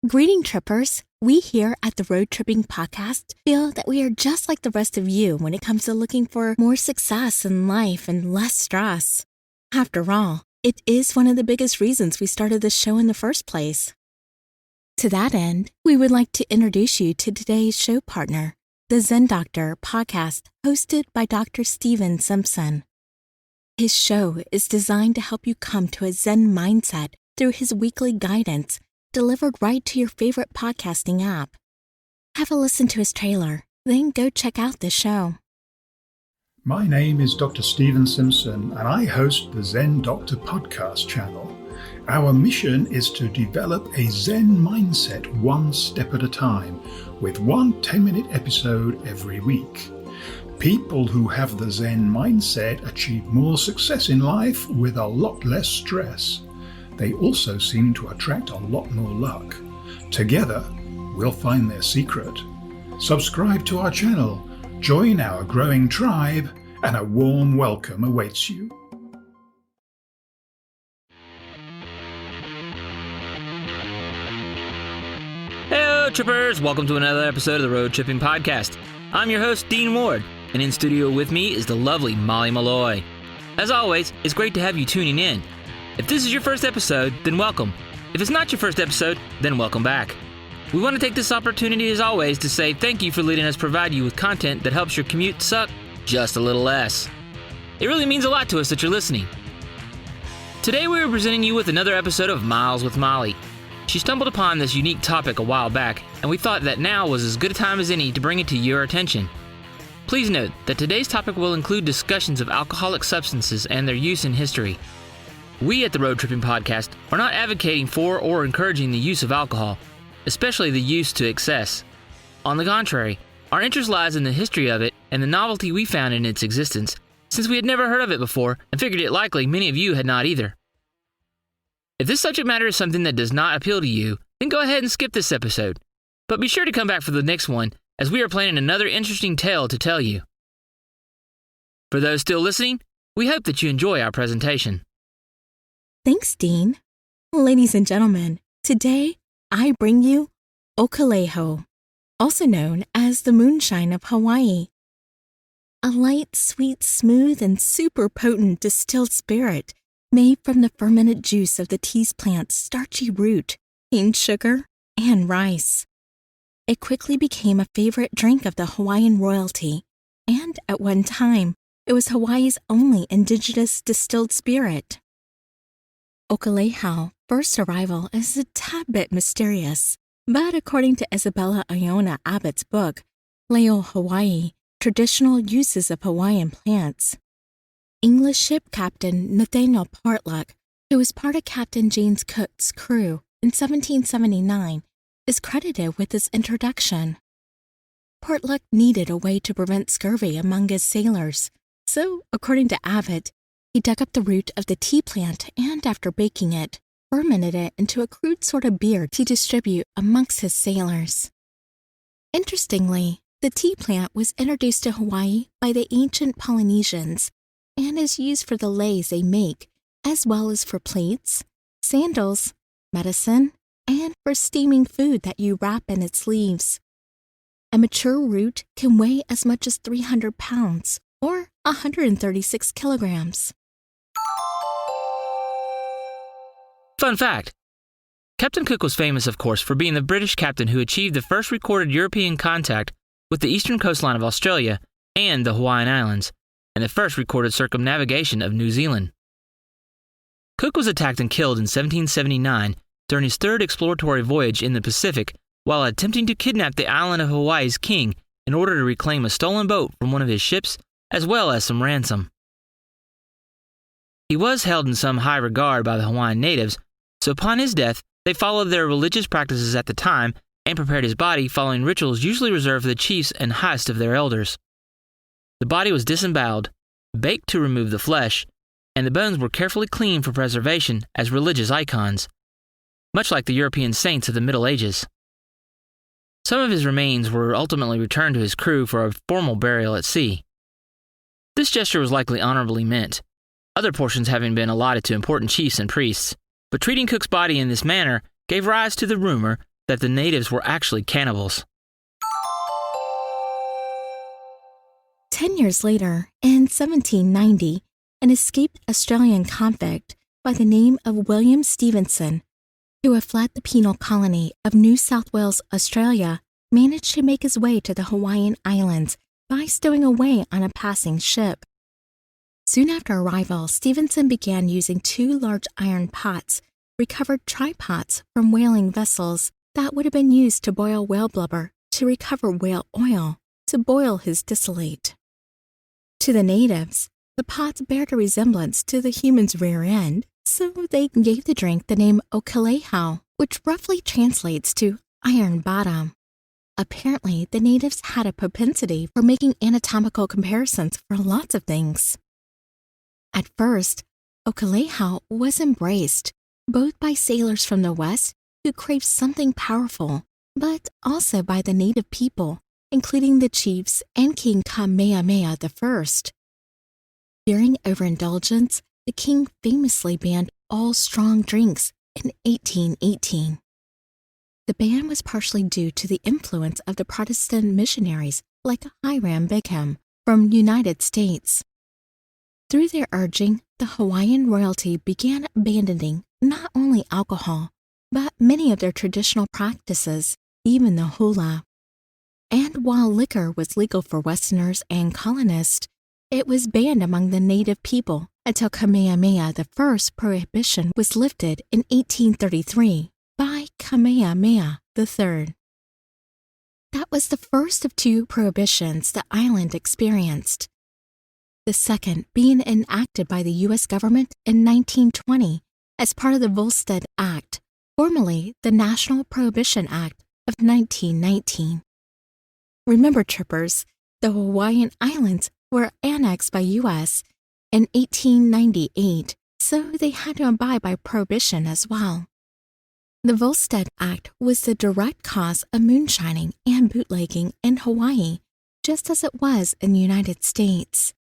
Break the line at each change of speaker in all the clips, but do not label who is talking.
Greeting trippers! We here at the Road Tripping Podcast feel that we are just like the rest of you when it comes to looking for more success in life and less stress. After all, it is one of the biggest reasons we started this show in the first place. To that end, we would like to introduce you to today's show partner, the Zen Doctor podcast hosted by Dr. Steven Simpson. His show is designed to help you come to a Zen mindset through his weekly guidance delivered right to your favorite podcasting app. Have a listen to his trailer, then go check out the show.
My name is Dr. Steven Simpson, and I host the Zen Doctor podcast channel. Our mission is to develop a Zen mindset one step at a time, with one 10-minute episode every week. People who have the Zen mindset achieve more success in life with a lot less stress. They also seem to attract a lot more luck. Together, we'll find their secret. Subscribe to our channel, join our growing tribe, and a warm welcome awaits you.
Hello, trippers! Welcome to another episode of the Road Tripping Podcast. I'm your host, Dean Ward, and in studio with me is the lovely Molly Malloy. As always, it's great to have you tuning in. If this is your first episode, then welcome. If it's not your first episode, then welcome back. We want to take this opportunity, as always, to say thank you for letting us provide you with content that helps your commute suck just a little less. It really means a lot to us that you're listening. Today we are presenting you with another episode of Miles with Molly. She stumbled upon this unique topic a while back, and we thought that now was as good a time as any to bring it to your attention. Please note that today's topic will include discussions of alcoholic substances and their use in history. We at the Road Tripping Podcast are not advocating for or encouraging the use of alcohol, especially the use to excess. On the contrary, our interest lies in the history of it and the novelty we found in its existence, since we had never heard of it before and figured it likely many of you had not either. If this subject matter is something that does not appeal to you, then go ahead and skip this episode. But be sure to come back for the next one, as we are planning another interesting tale to tell you. For those still listening, we hope that you enjoy our presentation.
Thanks, Dean. Ladies and gentlemen, today I bring you Okolehao, also known as the Moonshine of Hawaii. A light, sweet, smooth, and super potent distilled spirit made from the fermented juice of the tea's plant's starchy root, cane sugar, and rice. It quickly became a favorite drink of the Hawaiian royalty, and at one time, it was Hawaii's only indigenous distilled spirit. Okolehao first arrival is a tad bit mysterious, but according to Isabella Iona Abbott's book, Leo Hawaii, Traditional Uses of Hawaiian Plants, English ship captain Nathaniel Portlock, who was part of Captain James Cook's crew in 1779, is credited with its introduction. Portlock needed a way to prevent scurvy among his sailors, so, according to Abbott, he dug up the root of the tea plant and, after baking it, fermented it into a crude sort of beer to distribute amongst his sailors. Interestingly, the tea plant was introduced to Hawaii by the ancient Polynesians and is used for the leis they make, as well as for plates, sandals, medicine, and for steaming food that you wrap in its leaves. A mature root can weigh as much as 300 pounds, or 136 kilograms.
Fun fact. Captain Cook was famous, of course, for being the British captain who achieved the first recorded European contact with the eastern coastline of Australia and the Hawaiian Islands, and the first recorded circumnavigation of New Zealand. Cook was attacked and killed in 1779 during his third exploratory voyage in the Pacific while attempting to kidnap the island of Hawaii's king in order to reclaim a stolen boat from one of his ships, as well as some ransom. He was held in some high regard by the Hawaiian natives, so upon his death, they followed their religious practices at the time and prepared his body following rituals usually reserved for the chiefs and highest of their elders. The body was disemboweled, baked to remove the flesh, and the bones were carefully cleaned for preservation as religious icons, much like the European saints of the Middle Ages. Some of his remains were ultimately returned to his crew for a formal burial at sea. This gesture was likely honorably meant, other portions having been allotted to important chiefs and priests, but treating Cook's body in this manner gave rise to the rumor that the natives were actually cannibals.
10 years later, in 1790, an escaped Australian convict by the name of William Stevenson, who had fled the penal colony of New South Wales, Australia, managed to make his way to the Hawaiian Islands by stowing away on a passing ship. Soon after arrival, Stevenson began using 2 large iron pots, recovered tripods from whaling vessels that would have been used to boil whale blubber, to recover whale oil, to boil his distillate. To the natives, the pots bared a resemblance to the human's rear end, so they gave the drink the name Okolehao, which roughly translates to iron bottom. Apparently, the natives had a propensity for making anatomical comparisons for lots of things. At first, Okolehao was embraced, both by sailors from the West who craved something powerful, but also by the native people, including the chiefs and King Kamehameha I. Fearing overindulgence, the king famously banned all strong drinks in 1818. The ban was partially due to the influence of the Protestant missionaries like Hiram Bingham from the United States. Through their urging, the Hawaiian royalty began abandoning not only alcohol, but many of their traditional practices, even the hula. And while liquor was legal for Westerners and colonists, it was banned among the native people until Kamehameha I's prohibition was lifted in 1833 by Kamehameha III. That was the first of 2 prohibitions the island experienced. The second being enacted by the U.S. government in 1920 as part of the Volstead Act, formerly the National Prohibition Act of 1919. Remember, trippers, the Hawaiian Islands were annexed by U.S. in 1898, so they had to abide by prohibition as well. The Volstead Act was the direct cause of moonshining and bootlegging in Hawaii, just as it was in the United States.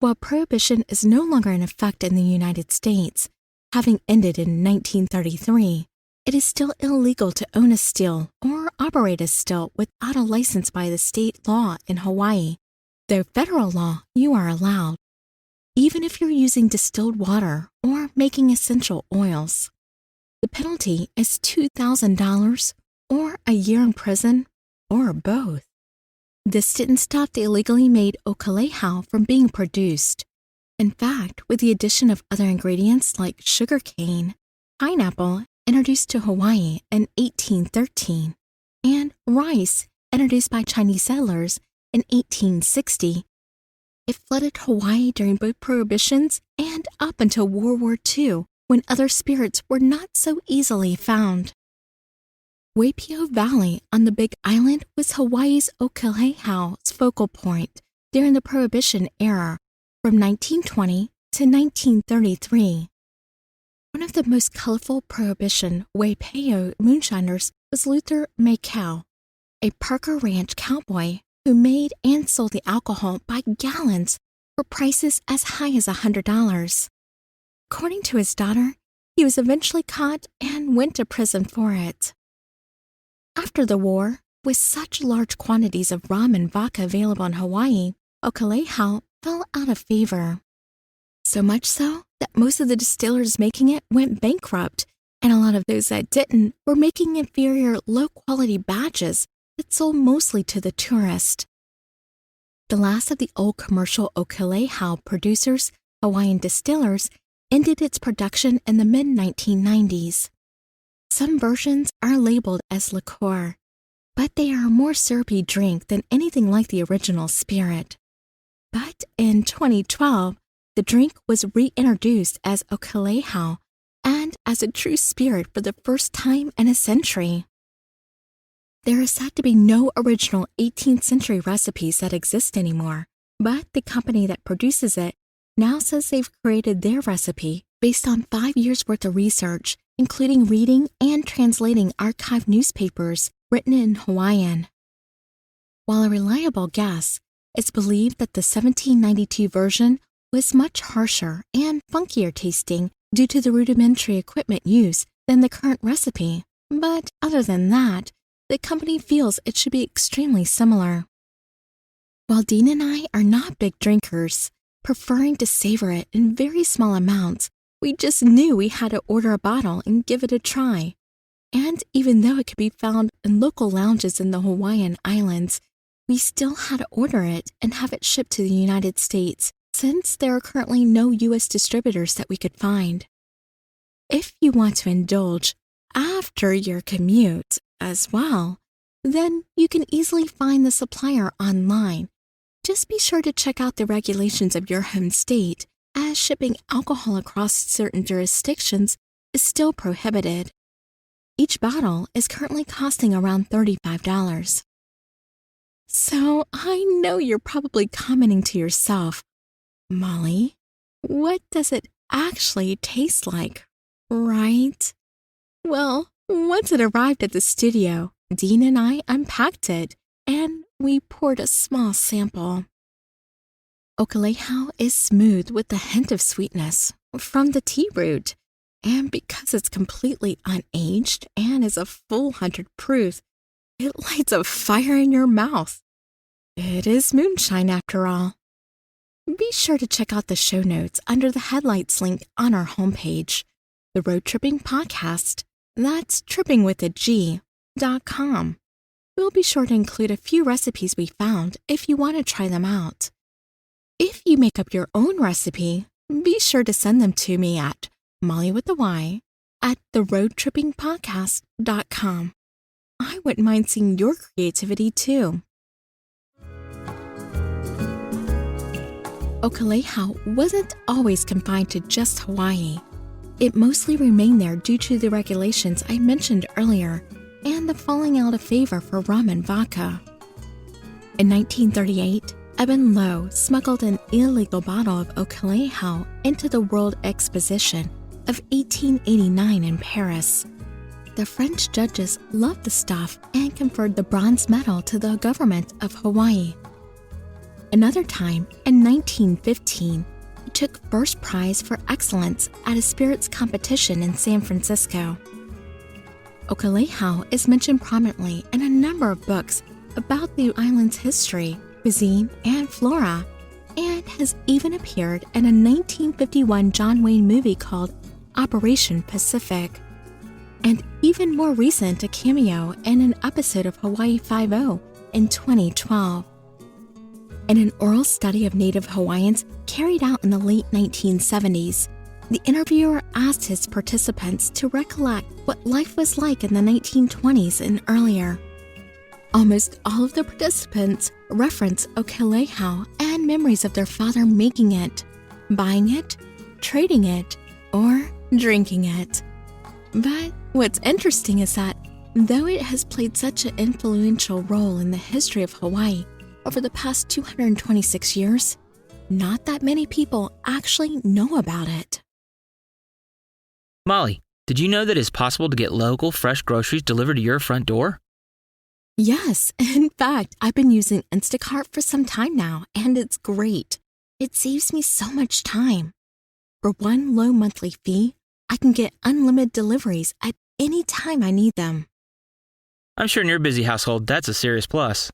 While prohibition is no longer in effect in the United States, having ended in 1933, it is still illegal to own a still or operate a still without a license by the state law in Hawaii, though federal law you are allowed, even if you're using distilled water or making essential oils. The penalty is $2,000 or a year in prison or both. This didn't stop the illegally made Okolehao from being produced. In fact, with the addition of other ingredients like sugarcane, pineapple introduced to Hawaii in 1813, and rice introduced by Chinese settlers in 1860, it flooded Hawaii during both prohibitions and up until World War II, when other spirits were not so easily found. Waipio Valley on the Big Island was Hawaii's Okolehao's focal point during the Prohibition era from 1920 to 1933. One of the most colorful Prohibition Waipio moonshiners was Luther Makau, a Parker Ranch cowboy who made and sold the alcohol by gallons for prices as high as $100. According to his daughter, he was eventually caught and went to prison for it. After the war, with such large quantities of rum and vodka available in Hawaii, Okolehao fell out of favor. So much so that most of the distillers making it went bankrupt, and a lot of those that didn't were making inferior, low-quality batches that sold mostly to the tourist. The last of the old commercial Okolehao producers, Hawaiian distillers, ended its production in the mid-1990s. Some versions are labeled as liqueur, but they are a more syrupy drink than anything like the original spirit. But in 2012, the drink was reintroduced as Okolehao and as a true spirit for the first time in a century. There is said to be no original 18th century recipes that exist anymore, but the company that produces it now says they've created their recipe based on 5 years' worth of research, including reading and translating archived newspapers written in Hawaiian. While a reliable guess, it's believed that the 1792 version was much harsher and funkier tasting due to the rudimentary equipment used than the current recipe, but other than that, the company feels it should be extremely similar. While Dean and I are not big drinkers, preferring to savor it in very small amounts, we just knew we had to order a bottle and give it a try. And even though it could be found in local lounges in the Hawaiian Islands, we still had to order it and have it shipped to the United States, since there are currently no U.S. distributors that we could find. If you want to indulge after your commute as well, then you can easily find the supplier online. Just be sure to check out the regulations of your home state, as shipping alcohol across certain jurisdictions is still prohibited. Each bottle is currently costing around $35. So I know you're probably commenting to yourself, Molly, what does it actually taste like, right? Well, once it arrived at the studio, Dean and I unpacked it, and we poured a small sample. Okolehao is smooth with a hint of sweetness from the tea root, and because it's completely unaged and is a full 100 proof, it lights a fire in your mouth. It is moonshine after all. Be sure to check out the show notes under the headlights link on our homepage, the Road Tripping Podcast. That's trippingwithag.com. We'll be sure to include a few recipes we found if you want to try them out. If you make up your own recipe, be sure to send them to me at molly@theroadtrippingpodcast.com. I wouldn't mind seeing your creativity too. Okolehao wasn't always confined to just Hawaii. It mostly remained there due to the regulations I mentioned earlier and the falling out of favor for rum and vodka. In 1938, Eben Lowe smuggled an illegal bottle of Okolehao into the World Exposition of 1889 in Paris. The French judges loved the stuff and conferred the bronze medal to the government of Hawaii. Another time, in 1915, he took first prize for excellence at a spirits competition in San Francisco. Okolehao is mentioned prominently in a number of books about the island's history, cuisine, and flora, and has even appeared in a 1951 John Wayne movie called Operation Pacific, and even more recent a cameo in an episode of Hawaii Five-0 in 2012. In an oral study of Native Hawaiians carried out in the late 1970s, the interviewer asked his participants to recollect what life was like in the 1920s and earlier. Almost all of the participants reference Okolehao and memories of their father making it, buying it, trading it, or drinking it. But what's interesting is that, though it has played such an influential role in the history of Hawaii over the past 226 years, not that many people actually know about it.
Molly, did you know that it's possible to get local, fresh groceries delivered to your front door?
Yes, in fact, I've been using Instacart for some time now, and it's great. It saves me so much time. For one low monthly fee, I can get unlimited deliveries at any time I need them.
I'm sure in your busy household, that's a serious plus.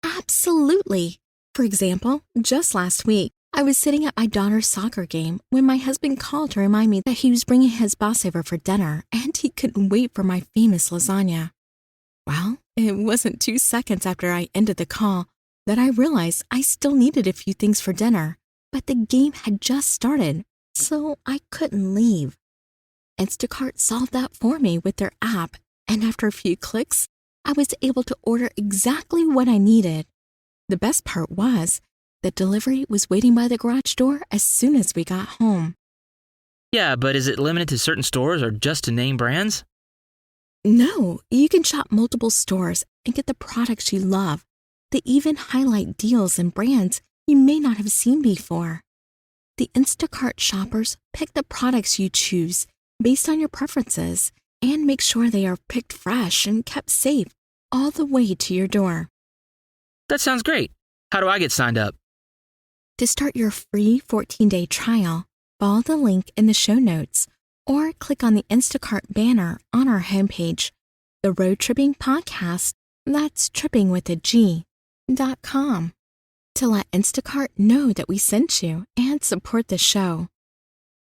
Absolutely. For example, just last week, I was sitting at my daughter's soccer game when my husband called to remind me that he was bringing his boss over for dinner and he couldn't wait for my famous lasagna. Well, it wasn't 2 seconds after I ended the call that I realized I still needed a few things for dinner, but the game had just started, so I couldn't leave. Instacart solved that for me with their app, and after a few clicks, I was able to order exactly what I needed. The best part was, the delivery was waiting by the garage door as soon as we got home.
Yeah, but is it limited to certain stores or just to name brands?
No, you can shop multiple stores and get the products you love. They even highlight deals and brands you may not have seen before. The Instacart shoppers pick the products you choose based on your preferences and make sure they are picked fresh and kept safe all the way to your door.
That sounds great. How do I get signed up?
To start your free 14-day trial, follow the link in the show notes or click on the Instacart banner on our homepage, the Road Tripping Podcast, that's tripping with a G.com, to let Instacart know that we sent you and support the show.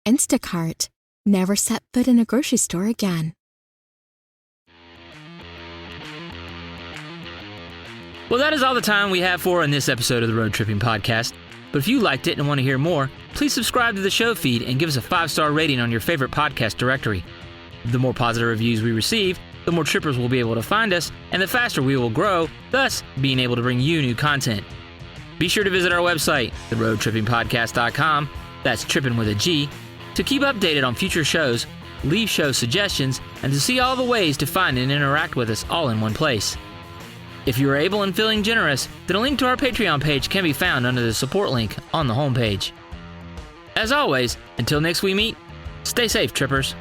Instacart. Never set foot in a grocery store again.
Well, that is all the time we have for in this episode of the Road Tripping Podcast. But if you liked it and want to hear more, please subscribe to the show feed and give us a 5-star rating on your favorite podcast directory. The more positive reviews we receive, the more trippers will be able to find us, and the faster we will grow, thus being able to bring you new content. Be sure to visit our website, theroadtrippingpodcast.com, that's tripping with a G, to keep updated on future shows, leave show suggestions, and to see all the ways to find and interact with us all in one place. If you are able and feeling generous, then a link to our Patreon page can be found under the support link on the homepage. As always, until next we meet, stay safe, trippers.